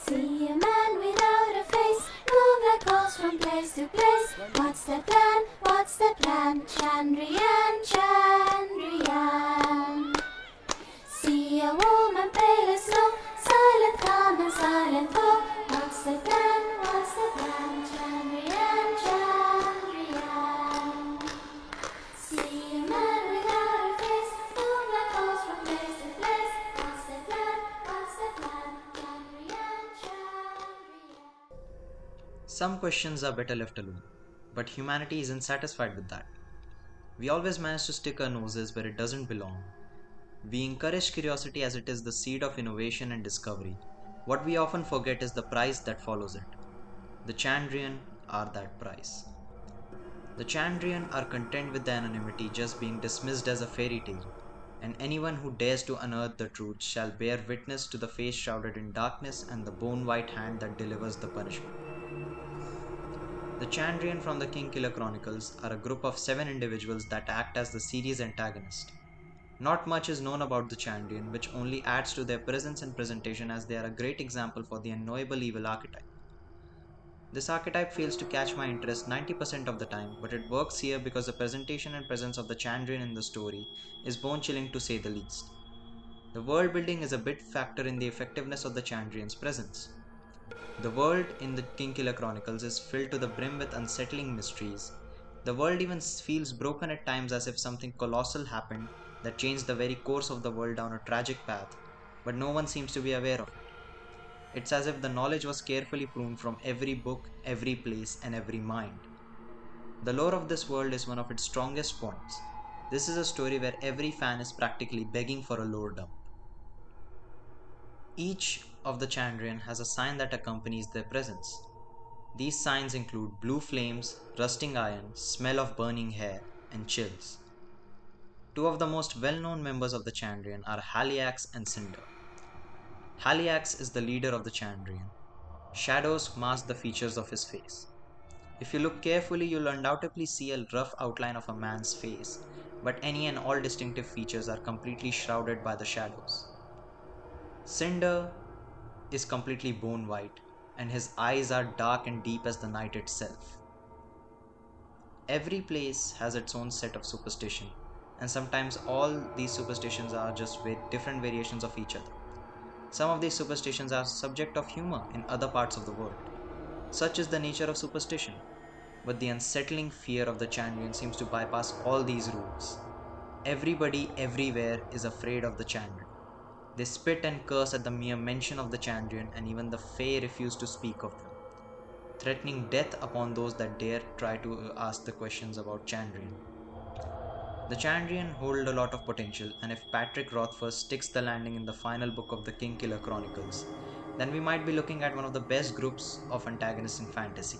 See a man without a face, move like ghosts from place to place. What's the plan? What's the plan? Chandrian, Chandrian. See a woman pale as snow, silent calm and silent hope. What's the plan? What's the plan? Chandrian, Chandrian. See a man without a face, move like ghosts from place to place. What's the plan? What's the plan? Chandrian, Chandrian. Some questions are better left alone, but humanity isn't satisfied with that. We always manage to stick our noses where it doesn't belong. We encourage curiosity as it is the seed of innovation and discovery. What we often forget is the price that follows it. The Chandrian are that price. The Chandrian are content with the anonymity just being dismissed as a fairy tale, and anyone who dares to unearth the truth shall bear witness to the face shrouded in darkness and the bone-white hand that delivers the punishment. The Chandrian from the Kingkiller Chronicles are a group of 7 individuals that act as the series antagonist. Not much is known about the Chandrian, which only adds to their presence and presentation as they are a great example for the unknowable evil archetype. This archetype fails to catch my interest 90% of the time, but it works here because the presentation and presence of the Chandrian in the story is bone-chilling to say the least. The world building is a big factor in the effectiveness of the Chandrian's presence. The world in the Kingkiller Chronicles is filled to the brim with unsettling mysteries. The world even feels broken at times as if something colossal happened that changed the very course of the world down a tragic path, but no one seems to be aware of it. It's as if the knowledge was carefully pruned from every book, every place, and every mind. The lore of this world is one of its strongest points. This is a story where every fan is practically begging for a lore dump. Each of the Chandrian has a sign that accompanies their presence. These signs include blue flames, rusting iron, smell of burning hair, and chills. Two of the most well-known members of the Chandrian are Haliax and Cinder. Haliax is the leader of the Chandrian. Shadows mask the features of his face. If you look carefully, you'll undoubtedly see a rough outline of a man's face, but any and all distinctive features are completely shrouded by the shadows. Cinder is completely bone white, and his eyes are dark and deep as the night itself. Every place has its own set of superstition, and sometimes all these superstitions are just different variations of each other. Some of these superstitions are subject of humor in other parts of the world. Such is the nature of superstition, but the unsettling fear of the Chandrian seems to bypass all these rules. Everybody everywhere is afraid of the Chandrian. They spit and curse at the mere mention of the Chandrian, and even the Fae refuse to speak of them, threatening death upon those that dare try to ask the questions about Chandrian. The Chandrian hold a lot of potential, and if Patrick Rothfuss sticks the landing in the final book of the Kingkiller Chronicles, then we might be looking at one of the best groups of antagonists in fantasy.